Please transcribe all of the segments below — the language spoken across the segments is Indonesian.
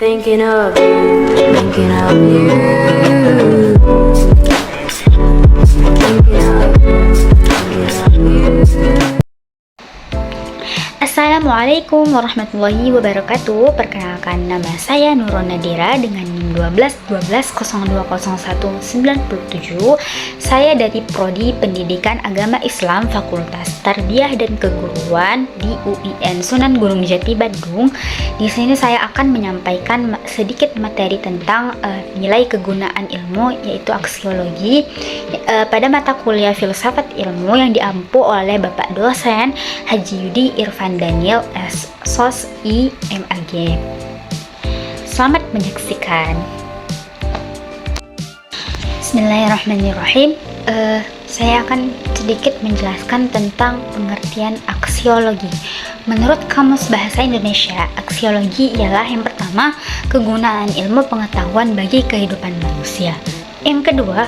Thinking of you, thinking of you. Thinking of you. Assalamualaikum warahmatullahi wabarakatuh. Perkenalkan, nama saya Nurul Nadira dengan NIM 12 Saya dari Prodi Pendidikan Agama Islam Fakultas Tarbiyah dan Keguruan di UIN Sunan Gunung Jati Bandung. Di sini saya akan menyampaikan sedikit materi tentang nilai kegunaan ilmu, yaitu aksiologi pada mata kuliah filsafat ilmu yang diampu oleh Bapak dosen Haji Yudi Irfan Daniel SOS IMAG. Selamat menyaksikan. Bismillahirrahmanirrahim. Saya akan sedikit menjelaskan tentang pengertian aksiologi. Menurut Kamus Bahasa Indonesia, aksiologi ialah yang pertama, kegunaan ilmu pengetahuan bagi kehidupan manusia. Yang kedua,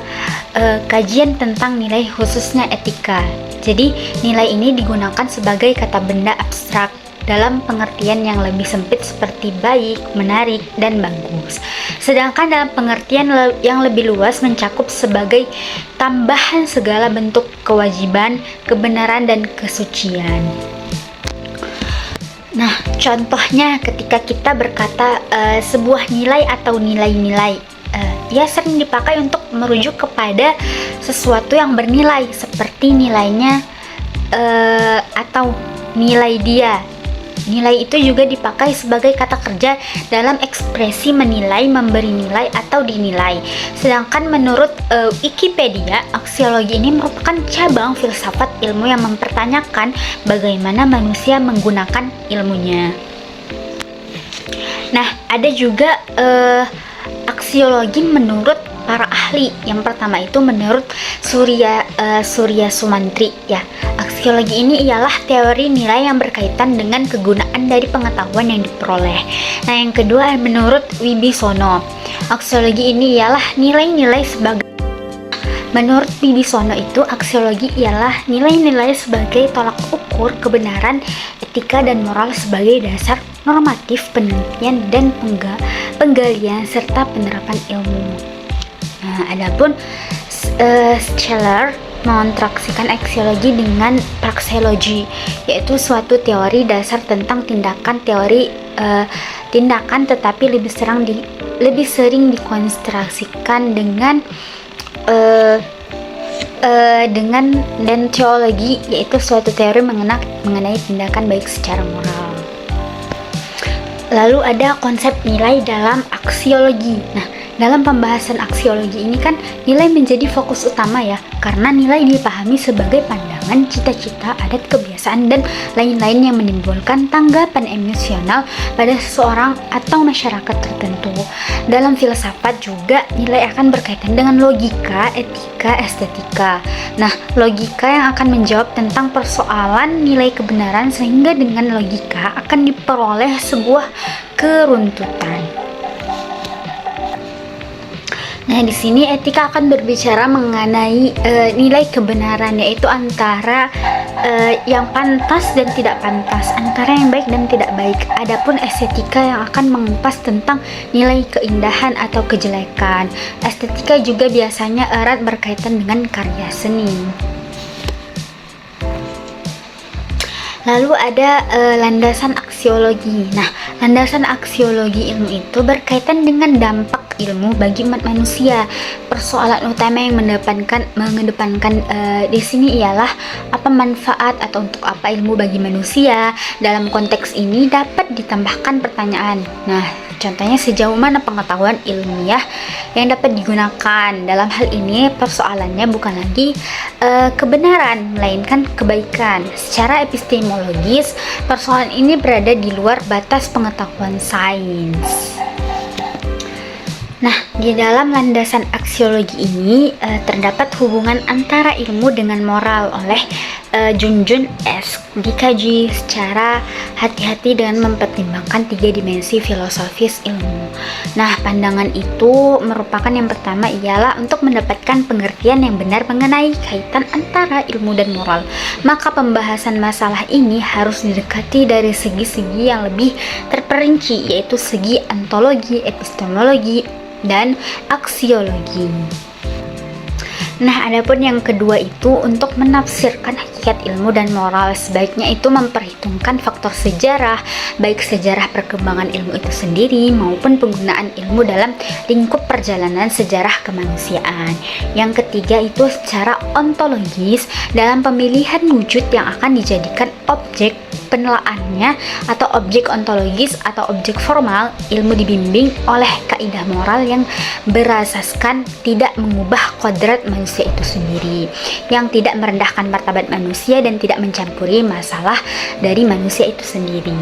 kajian tentang nilai khususnya etika. Jadi, nilai ini digunakan sebagai kata benda abstrak dalam pengertian yang lebih sempit seperti baik, menarik, dan bagus. Sedangkan dalam pengertian yang lebih luas mencakup sebagai tambahan segala bentuk kewajiban, kebenaran, dan kesucian. Nah, contohnya ketika kita berkata sebuah nilai atau nilai-nilai, ia sering dipakai untuk merujuk kepada sesuatu yang bernilai, seperti nilainya atau nilai dia. Nilai itu juga dipakai sebagai kata kerja dalam ekspresi menilai, memberi nilai, atau dinilai. Sedangkan menurut Wikipedia, aksiologi ini merupakan cabang filsafat ilmu yang mempertanyakan bagaimana manusia menggunakan ilmunya. Nah, ada juga aksiologi menurut para ahli. Yang pertama itu menurut Surya Sumantri ya. Aksiologi ini ialah teori nilai yang berkaitan dengan kegunaan dari pengetahuan yang diperoleh. Nah, yang kedua menurut Wibisono. Aksiologi ini ialah nilai-nilai sebagai Menurut Wibisono itu, aksiologi ialah nilai-nilai sebagai tolak ukur kebenaran, etika, dan moral sebagai dasar normatif penelitian dan penggalian serta penerapan ilmu. Nah, adapun Scheler mengonstruksikan aksiologi dengan praxeologi, yaitu suatu teori dasar tentang tindakan tetapi lebih sering dikonstruksikan dengan teologi, yaitu suatu teori mengenai tindakan baik secara moral. Lalu ada konsep nilai dalam aksiologi. Nah, dalam pembahasan aksiologi ini kan nilai menjadi fokus utama ya, karena nilai dipahami sebagai pandangan, cita-cita, adat, kebiasaan, dan lain-lain yang menimbulkan tanggapan emosional pada seseorang atau masyarakat tertentu. Dalam filsafat juga nilai akan berkaitan dengan logika, etika, estetika. Nah, logika yang akan menjawab tentang persoalan nilai kebenaran, sehingga dengan logika akan diperoleh sebuah keruntutan. Nah, di sini etika akan berbicara mengenai nilai kebenaran, yaitu antara yang pantas dan tidak pantas, antara yang baik dan tidak baik. Adapun estetika yang akan mengupas tentang nilai keindahan atau kejelekan. Estetika juga biasanya erat berkaitan dengan karya seni. Lalu ada landasan aksiologi. Nah, landasan aksiologi ilmu itu berkaitan dengan dampak ilmu bagi umat manusia. Persoalan utama yang mengedepankan di sini ialah apa manfaat atau untuk apa ilmu bagi manusia. Dalam konteks ini dapat ditambahkan pertanyaan. Nah, contohnya sejauh mana pengetahuan ilmiah yang dapat digunakan. Dalam hal ini persoalannya bukan lagi kebenaran, melainkan kebaikan. Secara epistemologis, persoalan ini berada di luar batas pengetahuan sains. Nah, di dalam landasan aksiologi ini terdapat hubungan antara ilmu dengan moral oleh Junjun S. dikaji secara hati-hati dengan mempertimbangkan 3 dimensi filosofis ilmu. Nah, pandangan itu merupakan yang pertama ialah untuk mendapatkan pengertian yang benar mengenai kaitan antara ilmu dan moral. Maka pembahasan masalah ini harus didekati dari segi-segi yang lebih terperinci, yaitu segi ontologi, epistemologi, dan aksiologi. Nah, adapun yang kedua itu untuk menafsirkan hakikat ilmu dan moral, sebaiknya itu memperhitungkan faktor sejarah, baik sejarah perkembangan ilmu itu sendiri maupun penggunaan ilmu dalam lingkup perjalanan sejarah kemanusiaan. Yang ketiga itu secara ontologis dalam pemilihan wujud yang akan dijadikan objek penelaannya atau objek ontologis atau objek formal. Ilmu dibimbing oleh kaidah moral yang berasaskan tidak mengubah kodrat manusia itu sendiri, yang tidak merendahkan martabat manusia dan tidak mencampuri masalah dari manusia itu sendiri.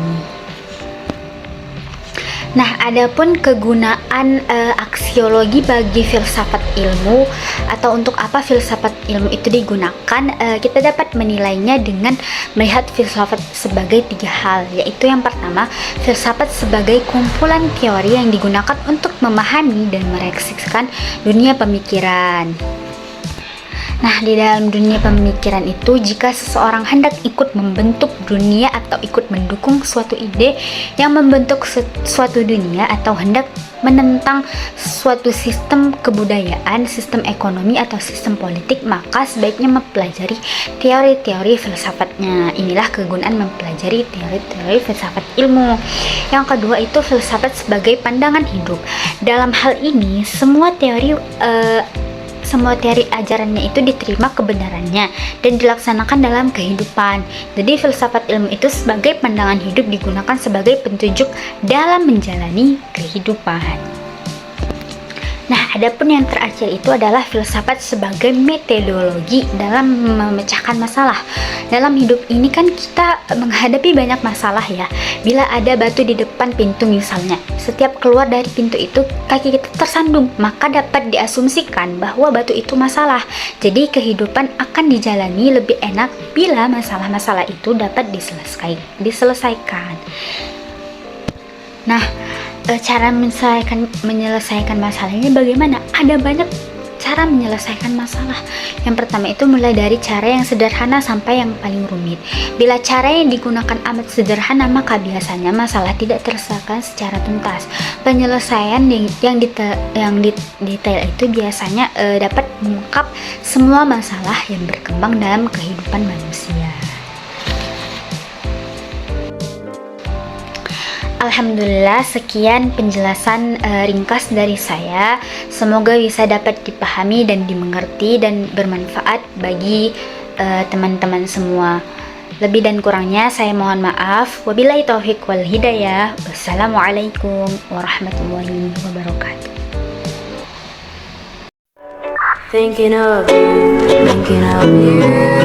Nah, adapun kegunaan aksiologi bagi filsafat ilmu atau untuk apa filsafat ilmu itu digunakan, kita dapat menilainya dengan melihat filsafat sebagai 3 hal, yaitu yang pertama, filsafat sebagai kumpulan teori yang digunakan untuk memahami dan mereksisikan dunia pemikiran. Nah, di dalam dunia pemikiran itu, jika seseorang hendak ikut membentuk dunia atau ikut mendukung suatu ide yang membentuk suatu dunia atau hendak menentang suatu sistem kebudayaan, sistem ekonomi, atau sistem politik, maka sebaiknya mempelajari teori-teori filsafatnya. Inilah kegunaan mempelajari teori-teori filsafat ilmu. Yang kedua itu filsafat sebagai pandangan hidup. Dalam hal ini, semua teori ajarannya itu diterima kebenarannya dan dilaksanakan dalam kehidupan. Jadi filsafat ilmu itu sebagai pandangan hidup digunakan sebagai petunjuk dalam menjalani kehidupan. Nah, adapun yang terakhir itu adalah filsafat sebagai metodologi dalam memecahkan masalah. Dalam hidup ini kan kita menghadapi banyak masalah ya. Bila ada batu di depan pintu misalnya, setiap keluar dari pintu itu kaki kita tersandung, maka dapat diasumsikan bahwa batu itu masalah. Jadi kehidupan akan dijalani lebih enak bila masalah-masalah itu dapat diselesaikan. Nah, cara menyelesaikan masalahnya bagaimana? Ada banyak cara menyelesaikan masalah. Yang pertama itu mulai dari cara yang sederhana sampai yang paling rumit. Bila cara yang digunakan amat sederhana, maka biasanya masalah tidak terselesaikan secara tuntas. Penyelesaian yang detail itu biasanya dapat mengungkap semua masalah yang berkembang dalam kehidupan manusia. Alhamdulillah, sekian penjelasan ringkas dari saya. Semoga bisa dapat dipahami dan dimengerti dan bermanfaat bagi teman-teman semua. Lebih dan kurangnya saya mohon maaf. Wabillahi taufiq wal hidayah. Wassalamualaikum warahmatullahi wabarakatuh. Thinking of you, thinking of you.